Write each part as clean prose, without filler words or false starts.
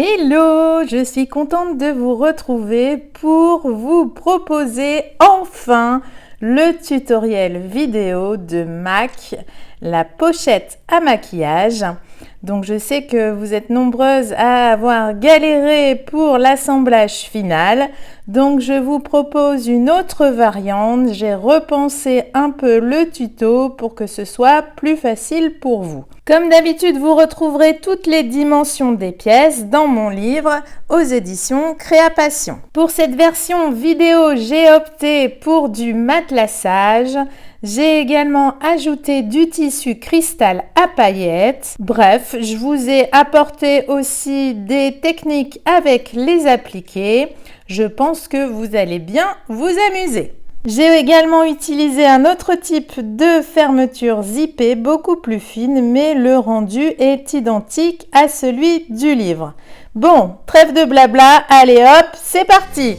Hello, je suis contente de vous retrouver pour vous proposer enfin le tutoriel vidéo de MAC, la pochette à maquillage. Donc je sais que vous êtes nombreuses à avoir galéré pour l'assemblage final. Donc je vous propose une autre variante. J'ai repensé un peu le tuto pour que ce soit plus facile pour vous. Comme d'habitude, vous retrouverez toutes les dimensions des pièces dans mon livre aux éditions Créapassion. Pour cette version vidéo, j'ai opté pour du matelassage. J'ai également ajouté du tissu cristal à paillettes. Bref, je vous ai apporté aussi des techniques avec les appliqués. Je pense que vous allez bien vous amuser. J'ai également utilisé un autre type de fermeture zippée, beaucoup plus fine, mais le rendu est identique à celui du livre. Bon, trêve de blabla, allez hop, c'est parti!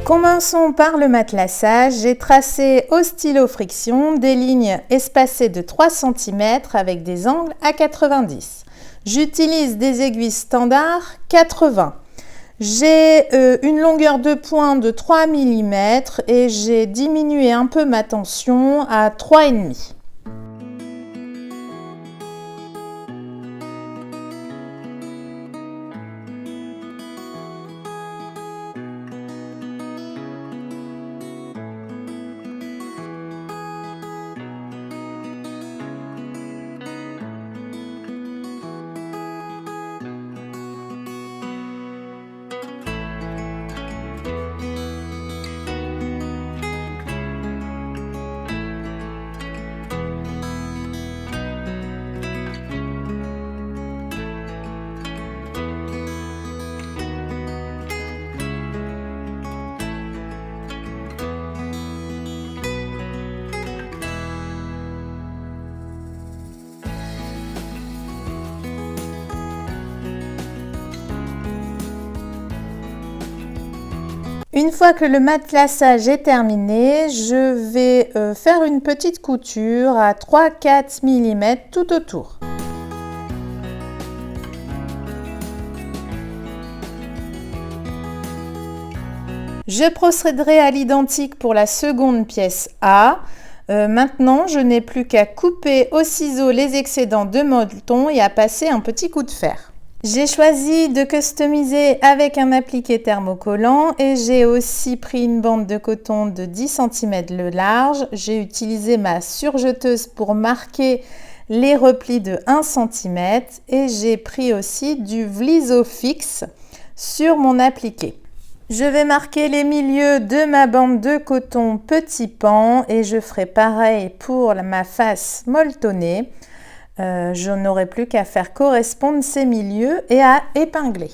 Commençons par le matelassage. J'ai tracé au stylo friction des lignes espacées de 3 cm avec des angles à 90. J'utilise des aiguilles standard 80. J'ai une longueur de pointe de 3 mm et j'ai diminué un peu ma tension à 3,5. Une fois que le matelassage est terminé, je vais faire une petite couture à 3-4 mm tout autour. Je procéderai à l'identique pour la seconde pièce A. Maintenant, je n'ai plus qu'à couper au ciseau les excédents de molleton et à passer un petit coup de fer. J'ai choisi de customiser avec un appliqué thermocollant et j'ai aussi pris une bande de coton de 10 cm de large. J'ai utilisé ma surjeteuse pour marquer les replis de 1 cm et j'ai pris aussi du Vliso fixe sur mon appliqué. Je vais marquer les milieux de ma bande de coton petit pan et je ferai pareil pour ma face molletonnée. Je n'aurai plus qu'à faire correspondre ces milieux et à épingler.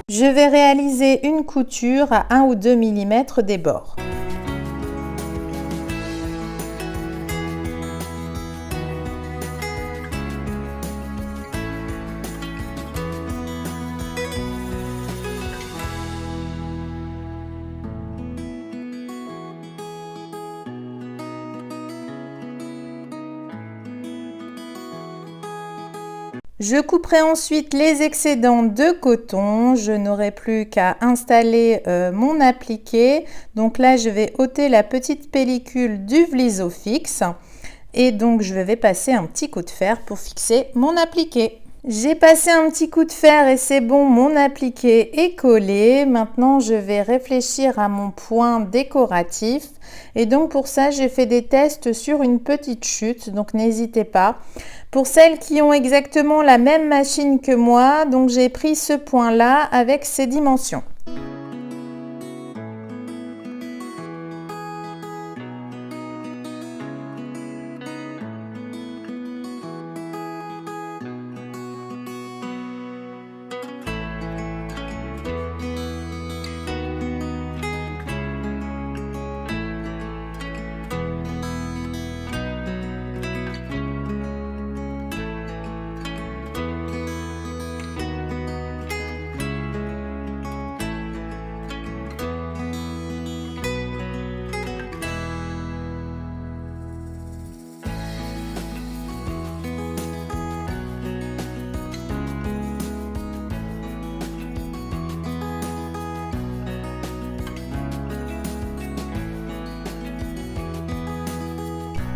Je vais réaliser une couture à 1 ou 2 mm des bords. Je couperai ensuite les excédents de coton. Je n'aurai plus qu'à installer mon appliqué. Donc là, je vais ôter la petite pellicule du Vliso fixe. Et donc, je vais passer un petit coup de fer pour fixer mon appliqué. J'ai passé un petit coup de fer et c'est bon, mon appliqué est collé. Maintenant, je vais réfléchir à mon point décoratif. Et donc, pour ça, j'ai fait des tests sur une petite chute. Donc, n'hésitez pas. Pour celles qui ont exactement la même machine que moi, donc j'ai pris ce point-là avec ses dimensions.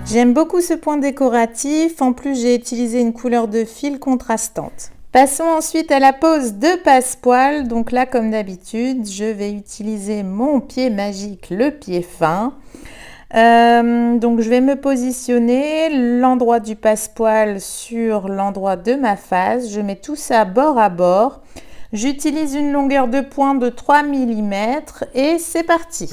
J'aime beaucoup ce point décoratif, en plus j'ai utilisé une couleur de fil contrastante. Passons ensuite à la pose de passepoil. Donc là, comme d'habitude, je vais utiliser mon pied magique, le pied fin. Donc je vais me positionner l'endroit du passepoil sur l'endroit de ma face. Je mets tout ça bord à bord. J'utilise une longueur de pointe de 3 mm et c'est parti.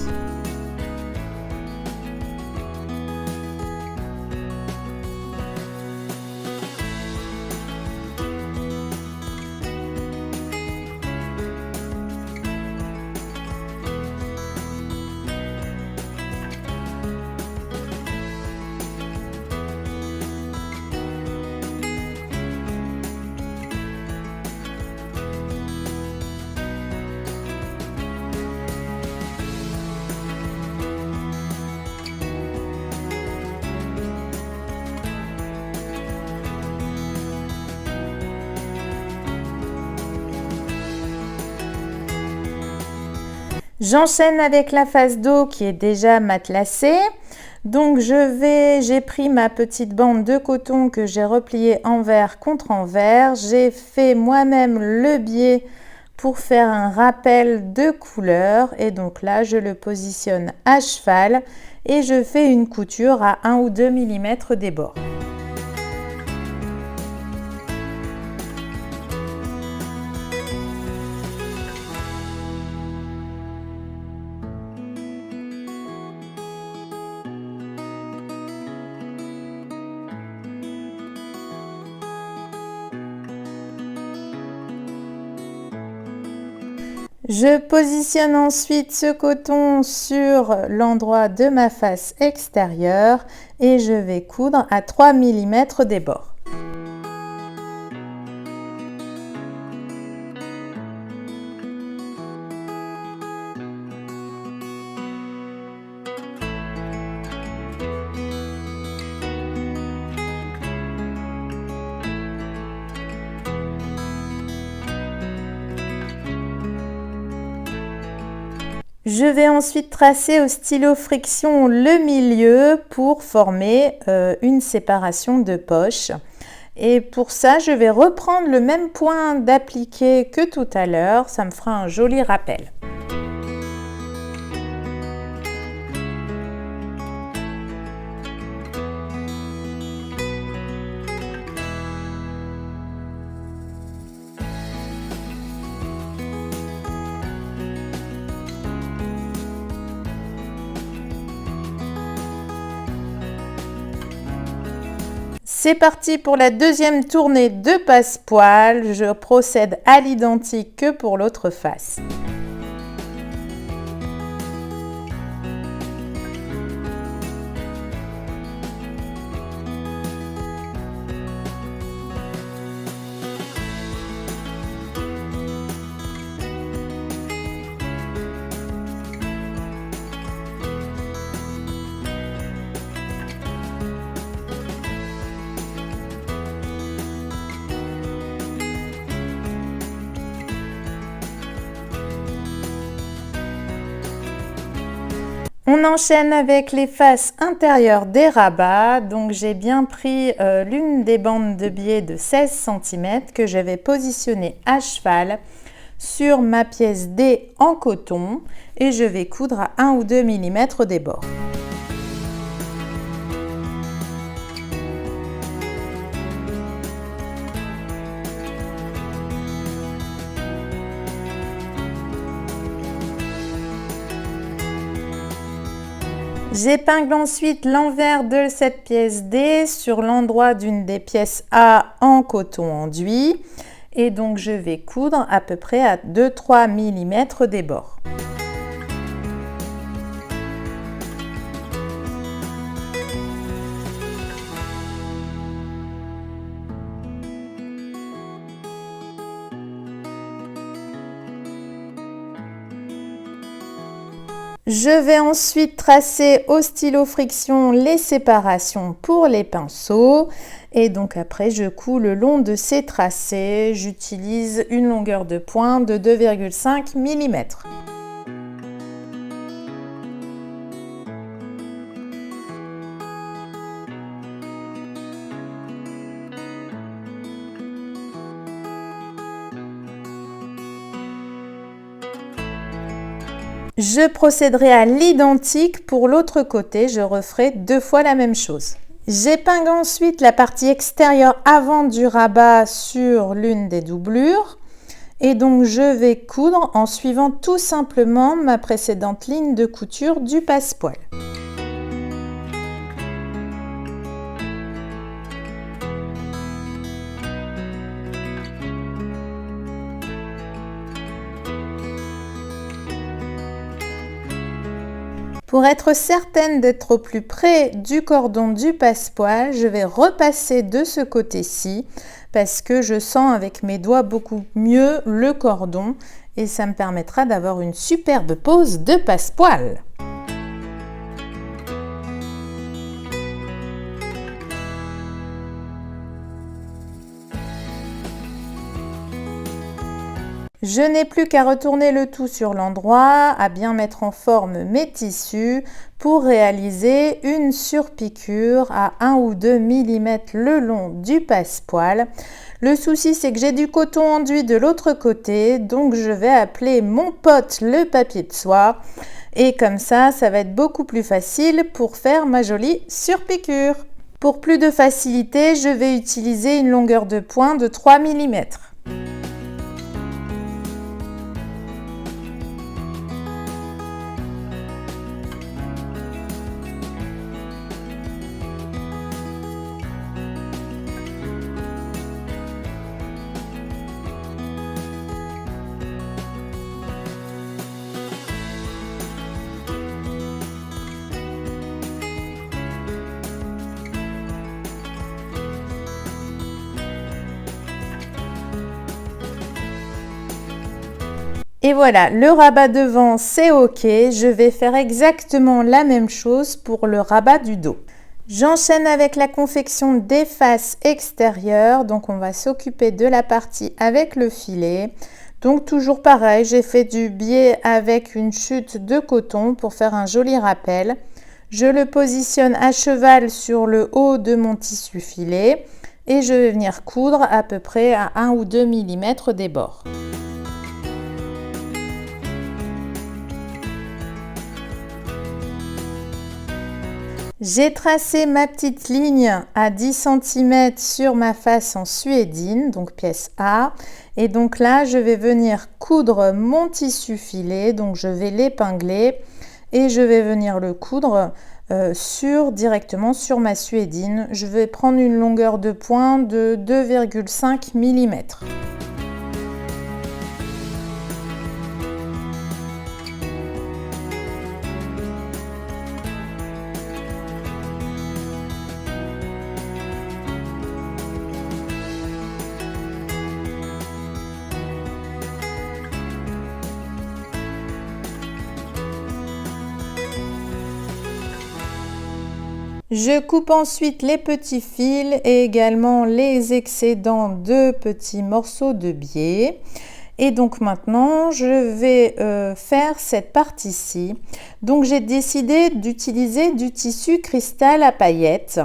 J'enchaîne avec la face dos qui est déjà matelassée. Donc j'ai pris ma petite bande de coton que j'ai repliée envers contre envers. J'ai fait moi-même le biais pour faire un rappel de couleur. Et donc là, je le positionne à cheval et je fais une couture à 1 ou 2 mm des bords. Je positionne ensuite ce coton sur l'endroit de ma face extérieure et je vais coudre à 3 mm des bords. Je vais ensuite tracer au stylo friction le milieu pour former une séparation de poche. Et pour ça, je vais reprendre le même point d'appliqué que tout à l'heure. Ça me fera un joli rappel. C'est parti pour la deuxième tournée de passepoil. Je procède à l'identique que pour l'autre face. On enchaîne avec les faces intérieures des rabats. Donc j'ai bien pris l'une des bandes de biais de 16 cm que je vais positionner à cheval sur ma pièce D en coton et je vais coudre à 1 ou 2 mm des bords. J'épingle ensuite l'envers de cette pièce D sur l'endroit d'une des pièces A en coton enduit et donc je vais coudre à peu près à 2-3 mm des bords. Je vais ensuite tracer au stylo friction les séparations pour les pinceaux et donc après je couds le long de ces tracés. J'utilise une longueur de pointe de 2,5 mm. Je procéderai à l'identique pour l'autre côté, je referai 2 fois la même chose. J'épingle ensuite la partie extérieure avant du rabat sur l'une des doublures. Et donc je vais coudre en suivant tout simplement ma précédente ligne de couture du passepoil. Pour être certaine d'être au plus près du cordon du passepoil, je vais repasser de ce côté-ci parce que je sens avec mes doigts beaucoup mieux le cordon et ça me permettra d'avoir une superbe pose de passepoil. Je n'ai plus qu'à retourner le tout sur l'endroit, à bien mettre en forme mes tissus pour réaliser une surpiqûre à 1 ou 2 mm le long du passepoil. Le souci, c'est que j'ai du coton enduit de l'autre côté, donc je vais appeler mon pote le papier de soie. Et comme ça va être beaucoup plus facile pour faire ma jolie surpiqûre. Pour plus de facilité, je vais utiliser une longueur de point de 3 mm. Et voilà, le rabat devant, c'est OK. Je vais faire exactement la même chose pour le rabat du dos. J'enchaîne avec la confection des faces extérieures. Donc, on va s'occuper de la partie avec le filet. Donc, toujours pareil, j'ai fait du biais avec une chute de coton pour faire un joli rappel. Je le positionne à cheval sur le haut de mon tissu filet et je vais venir coudre à peu près à 1 ou 2 mm des bords. J'ai tracé ma petite ligne à 10 cm sur ma face en suédine, donc pièce A. Et donc là, je vais venir coudre mon tissu filet, donc je vais l'épingler et je vais venir le coudre directement sur ma suédine. Je vais prendre une longueur de point de 2,5 mm. Je coupe ensuite les petits fils et également les excédents de petits morceaux de biais. Et donc maintenant, je vais faire cette partie-ci. Donc j'ai décidé d'utiliser du tissu cristal à paillettes.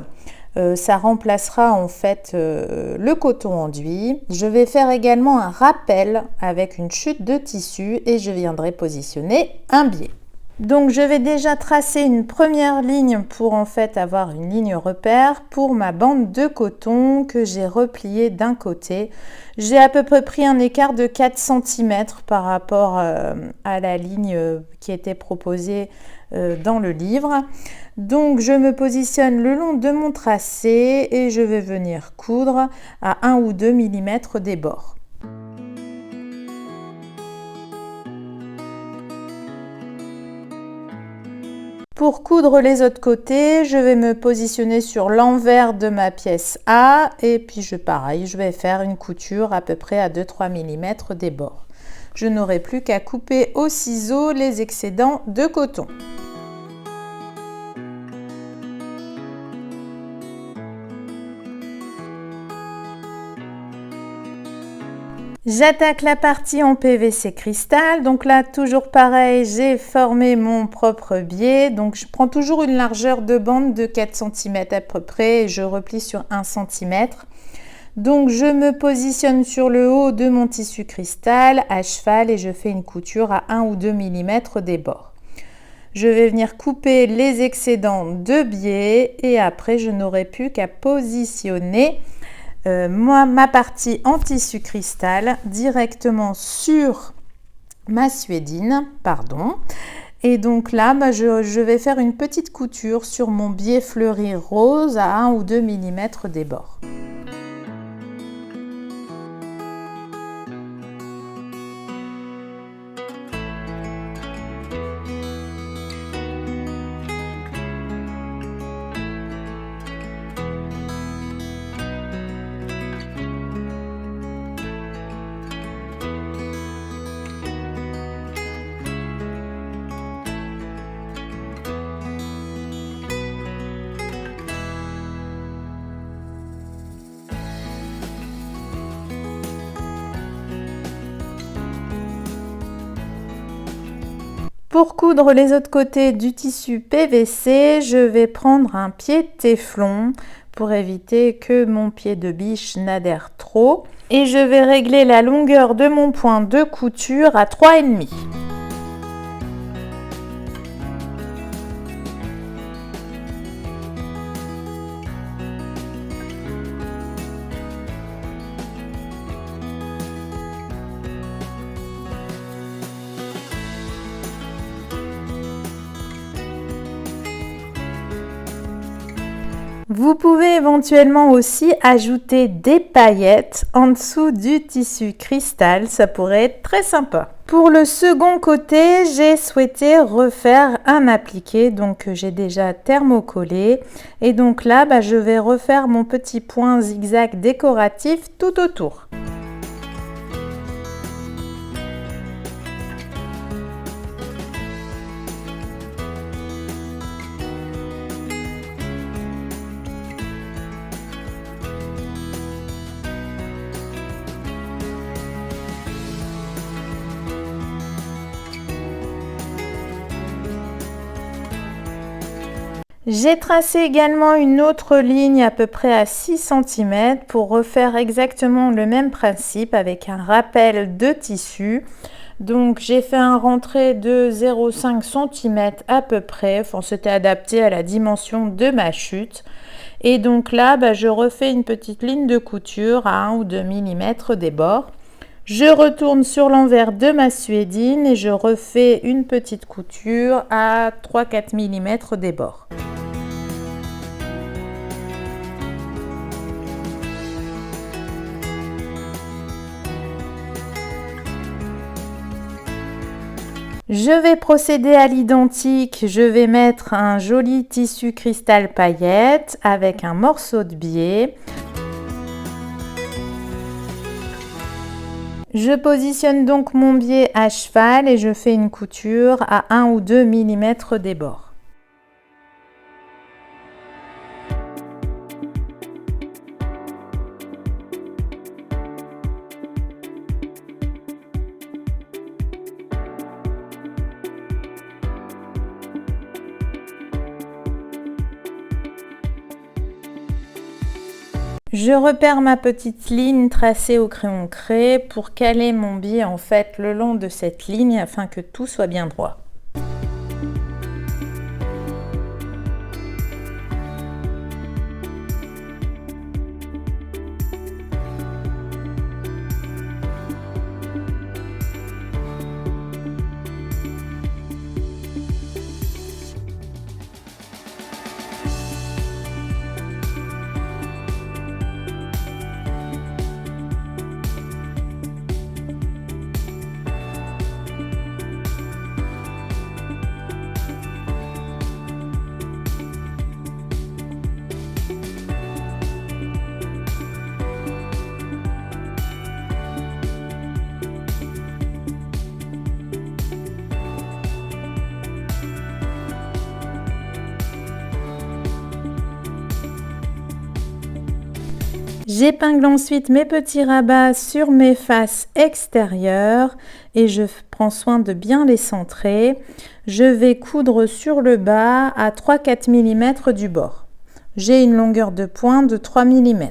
Ça remplacera en fait le coton enduit. Je vais faire également un rappel avec une chute de tissu et je viendrai positionner un biais. Donc je vais déjà tracer une première ligne pour en fait avoir une ligne repère pour ma bande de coton que j'ai repliée d'un côté. J'ai à peu près pris un écart de 4 cm par rapport à la ligne qui était proposée dans le livre. Donc je me positionne le long de mon tracé et je vais venir coudre à 1 ou 2 mm des bords. Pour coudre les autres côtés, je vais me positionner sur l'envers de ma pièce A et puis je vais faire une couture à peu près à 2-3 mm des bords. Je n'aurai plus qu'à couper au ciseau les excédents de coton. J'attaque la partie en PVC cristal. Donc là, toujours pareil, j'ai formé mon propre biais. Donc je prends toujours une largeur de bande de 4 cm à peu près et je replie sur 1 cm. Donc je me positionne sur le haut de mon tissu cristal à cheval et je fais une couture à 1 ou 2 mm des bords. Je vais venir couper les excédents de biais et après je n'aurai plus qu'à positionner ma partie en tissu cristal directement sur ma suédine, Et donc là, je vais faire une petite couture sur mon biais fleuri rose à 1 ou 2 mm des bords. Pour coudre les autres côtés du tissu PVC, je vais prendre un pied de téflon pour éviter que mon pied de biche n'adhère trop. Et je vais régler la longueur de mon point de couture à 3,5. Vous pouvez éventuellement aussi ajouter des paillettes en dessous du tissu cristal, ça pourrait être très sympa. Pour le second côté, j'ai souhaité refaire un appliqué, donc j'ai déjà thermocollé. Et donc là, je vais refaire mon petit point zigzag décoratif tout autour. J'ai tracé également une autre ligne à peu près à 6 cm pour refaire exactement le même principe avec un rappel de tissu. Donc j'ai fait un rentré de 0,5 cm à peu près, c'était adapté à la dimension de ma chute. Et donc là, je refais une petite ligne de couture à 1 ou 2 mm des bords. Je retourne sur l'envers de ma suédine et je refais une petite couture à 3-4 mm des bords. Je vais procéder à l'identique, je vais mettre un joli tissu cristal paillette avec un morceau de biais. Je positionne donc mon biais à cheval et je fais une couture à 1 ou 2 mm des bords. Je repère ma petite ligne tracée au crayon craie pour caler mon biais le long de cette ligne afin que tout soit bien droit. J'épingle ensuite mes petits rabats sur mes faces extérieures et je prends soin de bien les centrer. Je vais coudre sur le bas à 3-4 mm du bord. J'ai une longueur de pointe de 3 mm.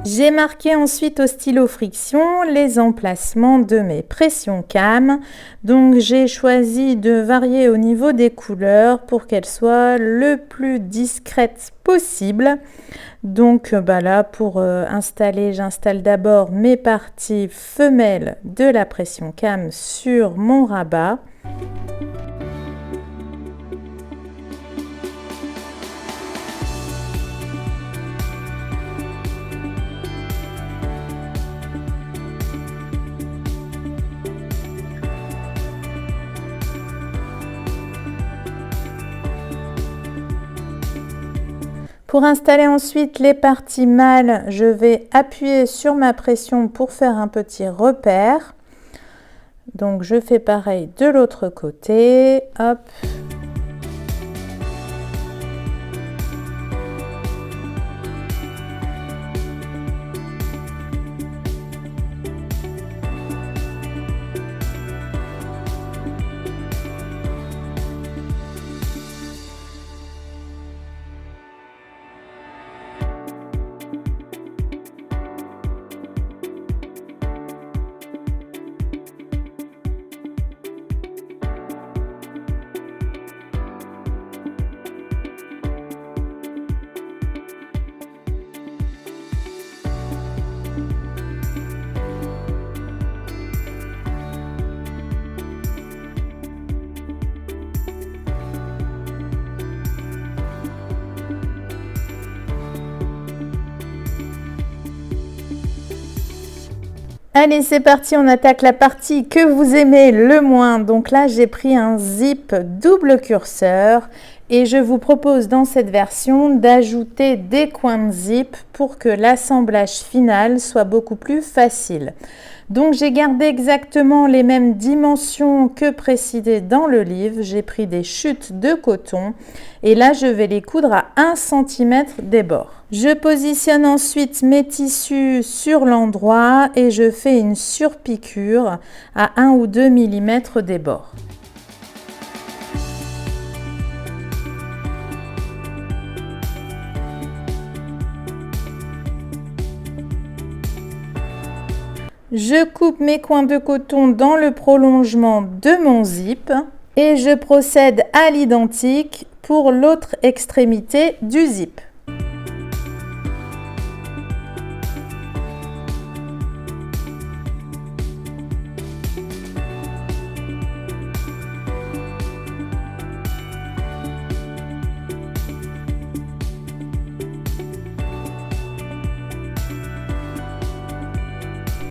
J'ai marqué ensuite au stylo friction les emplacements de mes pressions cam. Donc j'ai choisi de varier au niveau des couleurs pour qu'elles soient le plus discrètes possible. Donc là pour installer, j'installe d'abord mes parties femelles de la pression cam sur mon rabat. Pour installer ensuite les parties mâles, je vais appuyer sur ma pression pour faire un petit repère. Donc je fais pareil de l'autre côté. Hop. Allez, c'est parti, on attaque la partie que vous aimez le moins. Donc là, j'ai pris un zip double curseur et je vous propose dans cette version d'ajouter des coins de zip pour que l'assemblage final soit beaucoup plus facile. Donc j'ai gardé exactement les mêmes dimensions que précédées dans le livre. J'ai pris des chutes de coton et là je vais les coudre à 1 cm des bords. Je positionne ensuite mes tissus sur l'endroit et je fais une surpiqûre à 1 ou 2 mm des bords. Je coupe mes coins de coton dans le prolongement de mon zip et je procède à l'identique pour l'autre extrémité du zip.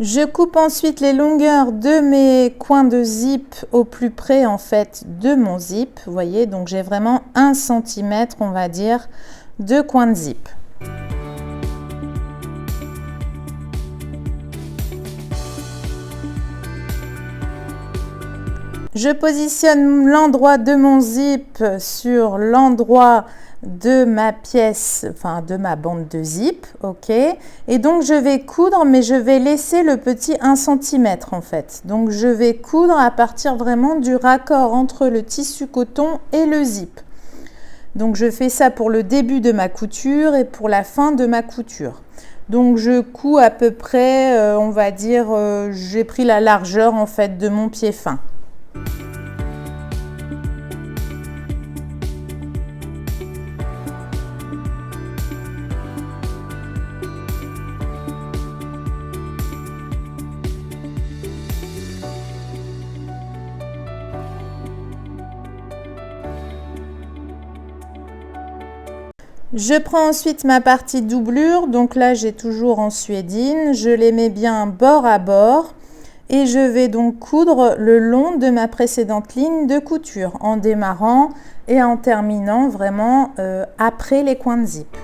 Je coupe ensuite les longueurs de mes coins de zip au plus près en fait de mon zip. Vous voyez, donc j'ai vraiment 1 cm, on va dire, de coin de zip. Je positionne l'endroit de mon zip sur l'endroit de ma pièce, enfin de ma bande de zip, ok. Et donc je vais coudre, mais je vais laisser le petit 1 cm en fait. Donc je vais coudre à partir vraiment du raccord entre le tissu coton et le zip. Donc je fais ça pour le début de ma couture et pour la fin de ma couture. Donc je couds à peu près, on va dire, j'ai pris la largeur en fait de mon pied fin. Je prends ensuite ma partie doublure, donc là j'ai toujours en suédine, je les mets bien bord à bord et je vais donc coudre le long de ma précédente ligne de couture en démarrant et en terminant vraiment après les coins de zip.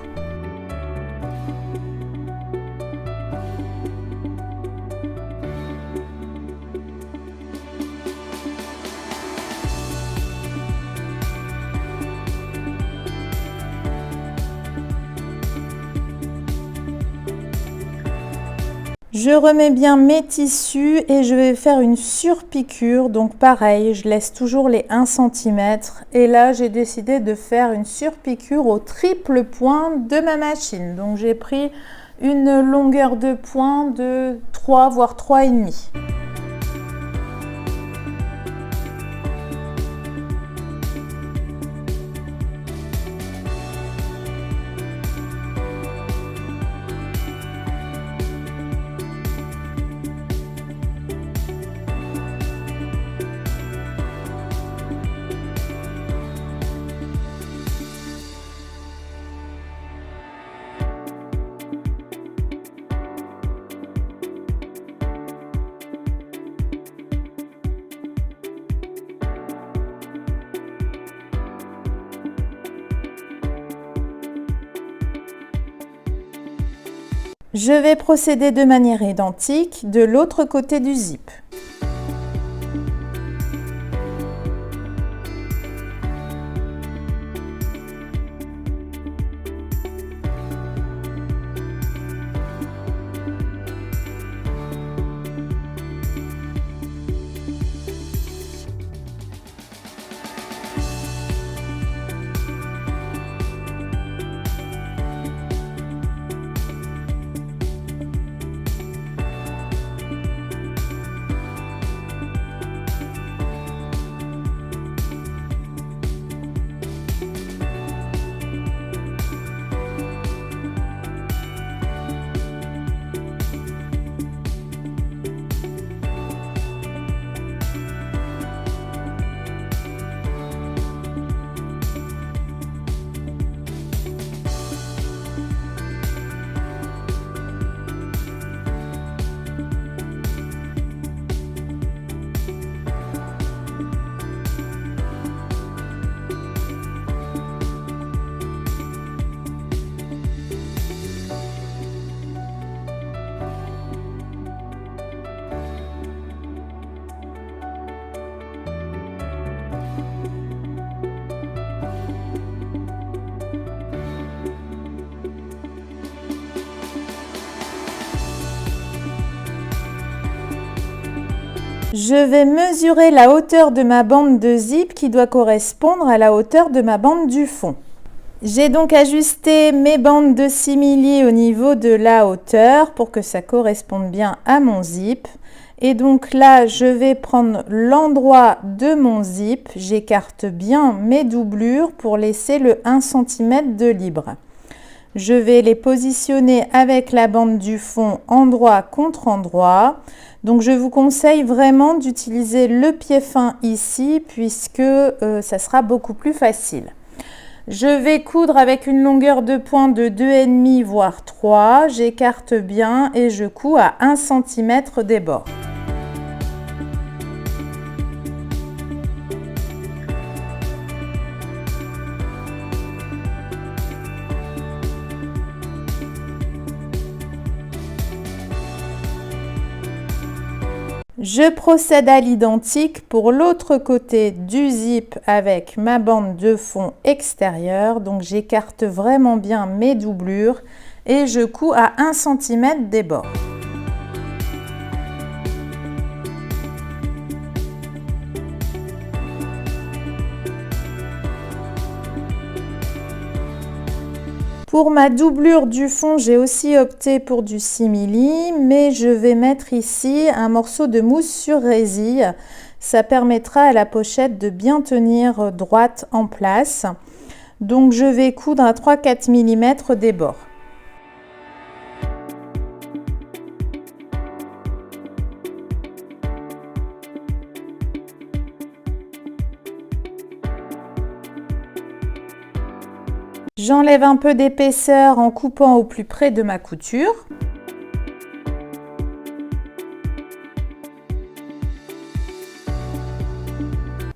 Je remets bien mes tissus et je vais faire une surpiqûre, donc pareil, je laisse toujours les 1 cm et là j'ai décidé de faire une surpiqûre au triple point de ma machine. Donc j'ai pris une longueur de point de 3 voire 3,5. Je vais procéder de manière identique de l'autre côté du zip. Je vais mesurer la hauteur de ma bande de zip qui doit correspondre à la hauteur de ma bande du fond. J'ai donc ajusté mes bandes de simili au niveau de la hauteur pour que ça corresponde bien à mon zip. Et donc là, je vais prendre l'endroit de mon zip. J'écarte bien mes doublures pour laisser le 1 cm de libre. Je vais les positionner avec la bande du fond endroit contre endroit. Donc je vous conseille vraiment d'utiliser le pied fin ici puisque ça sera beaucoup plus facile. Je vais coudre avec une longueur de point de 2,5 voire 3. J'écarte bien et je couds à 1 cm des bords. Je procède à l'identique pour l'autre côté du zip avec ma bande de fond extérieure. Donc j'écarte vraiment bien mes doublures et je couds à 1 cm des bords. Pour ma doublure du fond, j'ai aussi opté pour du simili, mais je vais mettre ici un morceau de mousse sur résille. Ça permettra à la pochette de bien tenir droite en place. Donc je vais coudre à 3-4 mm des bords. J'enlève un peu d'épaisseur en coupant au plus près de ma couture.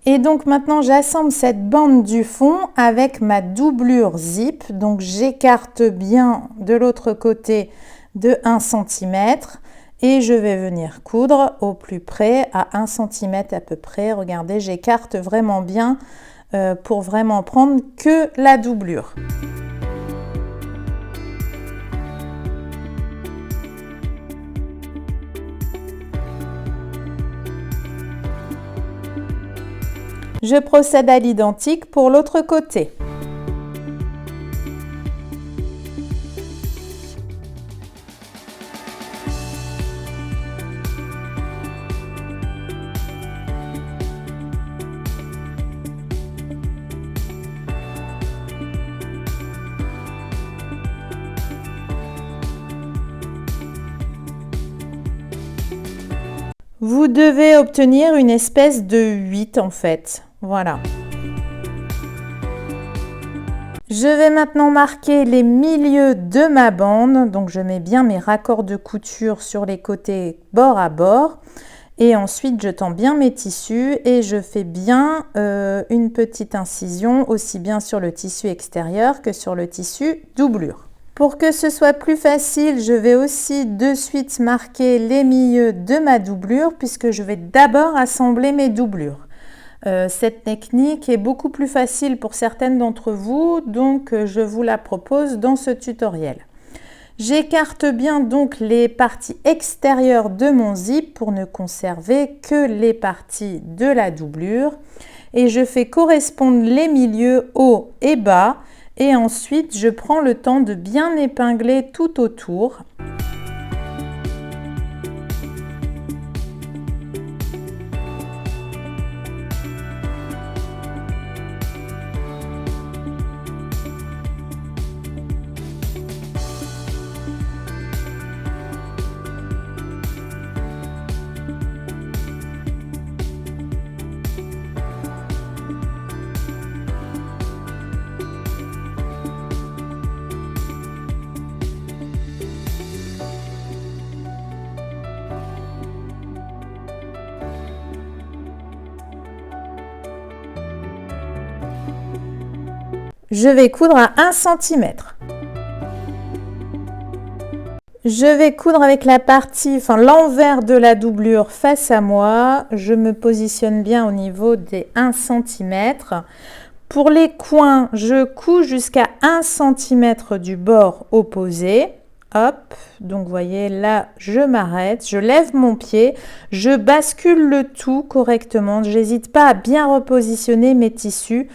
Et donc maintenant j'assemble cette bande du fond avec ma doublure zip. Donc j'écarte bien de l'autre côté de 1 cm et je vais venir coudre au plus près à 1 cm à peu près. Regardez, j'écarte vraiment bien pour vraiment prendre que la doublure. Je procède à l'identique pour l'autre côté. Vous devez obtenir une espèce de 8 en fait. Voilà. Je vais maintenant marquer les milieux de ma bande. Donc je mets bien mes raccords de couture sur les côtés bord à bord. Et ensuite je tends bien mes tissus et je fais bien une petite incision aussi bien sur le tissu extérieur que sur le tissu doublure. Pour que ce soit plus facile, je vais aussi de suite marquer les milieux de ma doublure puisque je vais d'abord assembler mes doublures. Cette technique est beaucoup plus facile pour certaines d'entre vous, donc je vous la propose dans ce tutoriel. J'écarte bien donc les parties extérieures de mon zip pour ne conserver que les parties de la doublure et je fais correspondre les milieux haut et bas et ensuite je prends le temps de bien épingler tout autour. Je vais coudre à 1 cm. Je vais coudre avec la partie, l'envers de la doublure face à moi. Je me positionne bien au niveau des 1 cm. Pour les coins, je couds jusqu'à 1 cm du bord opposé. Hop, donc vous voyez là, je m'arrête, je lève mon pied, je bascule le tout correctement. Je n'hésite pas à bien repositionner mes tissus.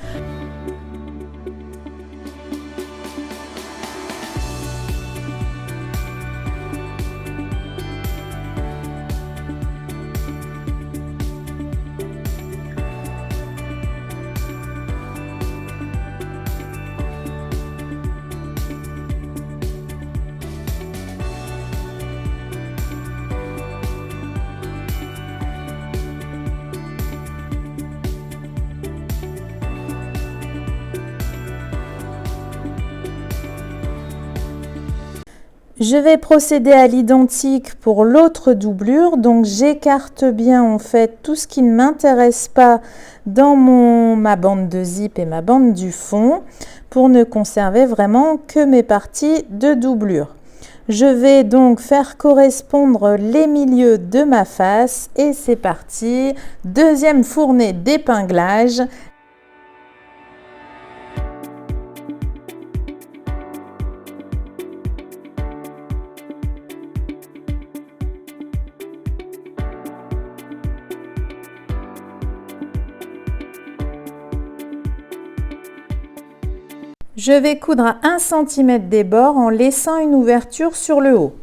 Je vais procéder à l'identique pour l'autre doublure, donc j'écarte bien en fait tout ce qui ne m'intéresse pas dans ma bande de zip et ma bande du fond pour ne conserver vraiment que mes parties de doublure. Je vais donc faire correspondre les milieux de ma face et c'est parti, deuxième fournée d'épinglage. Je vais coudre à 1 cm des bords en laissant une ouverture sur le haut.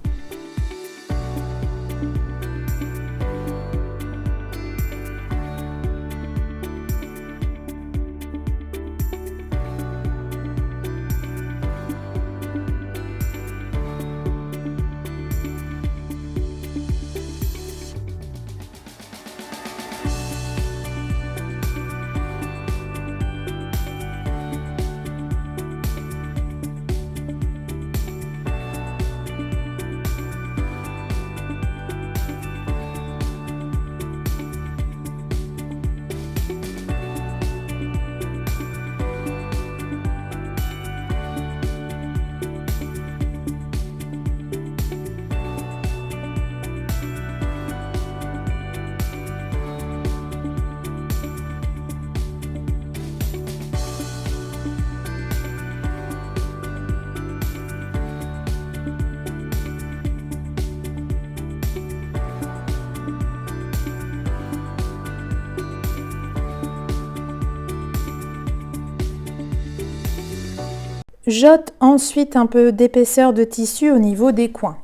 J'ôte ensuite un peu d'épaisseur de tissu au niveau des coins.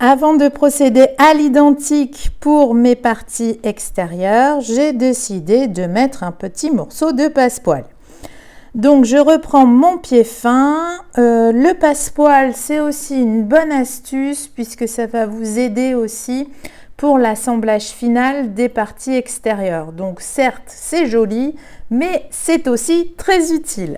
Avant de procéder à l'identique pour mes parties extérieures, j'ai décidé de mettre un petit morceau de passepoil. Donc je reprends mon pied fin. Le passepoil, c'est aussi une bonne astuce puisque ça va vous aider aussi pour l'assemblage final des parties extérieures. Donc certes, c'est joli, mais c'est aussi très utile.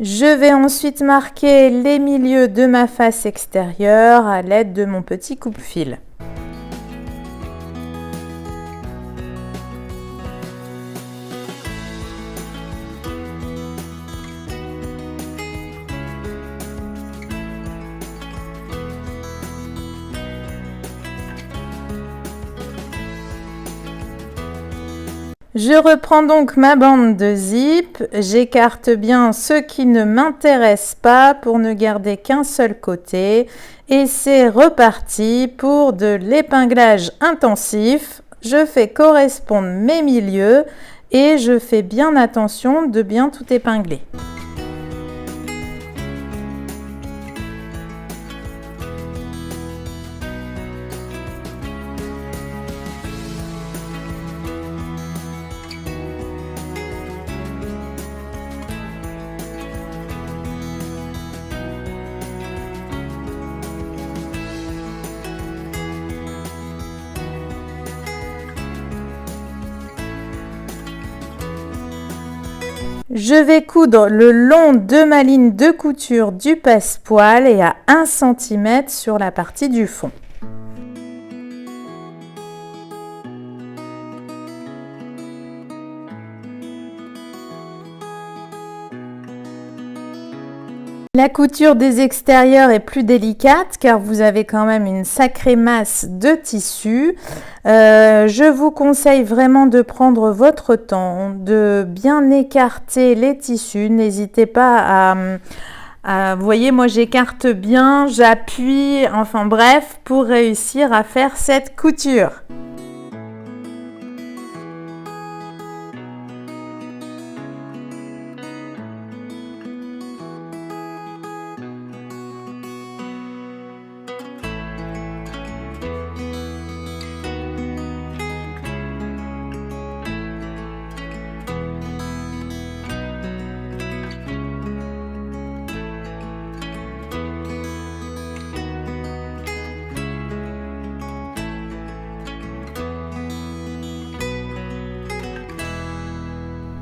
Je vais ensuite marquer les milieux de ma face extérieure à l'aide de mon petit coupe-fil. Je reprends donc ma bande de zip, j'écarte bien ce qui ne m'intéresse pas pour ne garder qu'un seul côté et c'est reparti pour de l'épinglage intensif. Je fais correspondre mes milieux et je fais bien attention de bien tout épingler. Je vais coudre le long de ma ligne de couture du passepoil et à 1 cm sur la partie du fond. La couture des extérieurs est plus délicate car vous avez quand même une sacrée masse de tissu. Je vous conseille vraiment de prendre votre temps, de bien écarter les tissus. N'hésitez pas vous voyez, moi j'écarte bien, j'appuie, enfin bref, pour réussir à faire cette couture.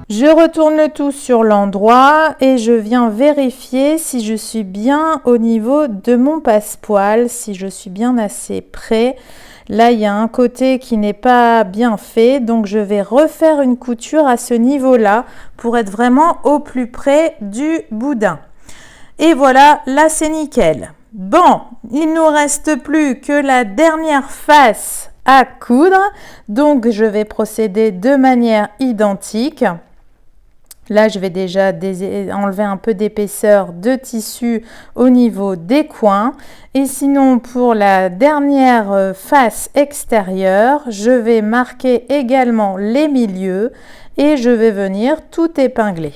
Je retourne le tout sur l'endroit et je viens vérifier si je suis bien au niveau de mon passepoil, si je suis bien assez près. Là, il y a un côté qui n'est pas bien fait, donc je vais refaire une couture à ce niveau-là pour être vraiment au plus près du boudin. Et voilà, là c'est nickel. Bon, il ne nous reste plus que la dernière face à coudre, donc je vais procéder de manière identique. Là, je vais déjà enlever un peu d'épaisseur de tissu au niveau des coins. Et sinon, pour la dernière face extérieure, je vais marquer également les milieux et je vais venir tout épingler.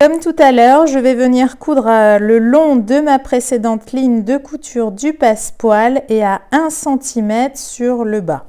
Comme tout à l'heure, je vais venir coudre le long de ma précédente ligne de couture du passepoil et à 1 cm sur le bas.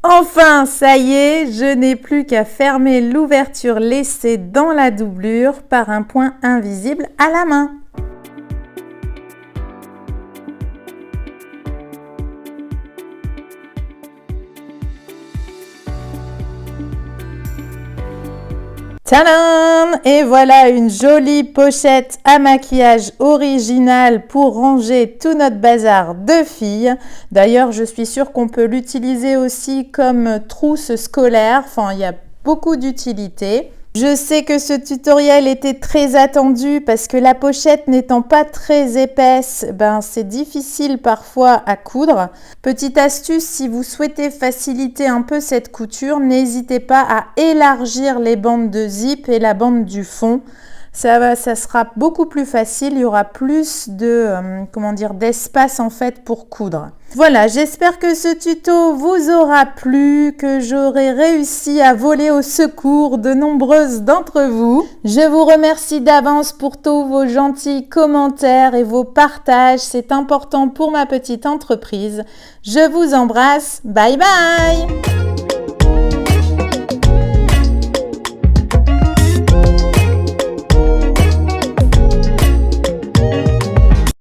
Enfin, ça y est, je n'ai plus qu'à fermer l'ouverture laissée dans la doublure par un point invisible à la main. Tadam! Et voilà une jolie pochette à maquillage originale pour ranger tout notre bazar de filles. D'ailleurs, je suis sûre qu'on peut l'utiliser aussi comme trousse scolaire. Enfin, il y a beaucoup d'utilité. Je sais que ce tutoriel était très attendu parce que la pochette n'étant pas très épaisse, c'est difficile parfois à coudre. Petite astuce, si vous souhaitez faciliter un peu cette couture, n'hésitez pas à élargir les bandes de zip et la bande du fond. Ça sera beaucoup plus facile, il y aura plus de d'espace en fait pour coudre. Voilà, j'espère que ce tuto vous aura plu, que j'aurai réussi à voler au secours de nombreuses d'entre vous. Je vous remercie d'avance pour tous vos gentils commentaires et vos partages, c'est important pour ma petite entreprise. Je vous embrasse, bye bye!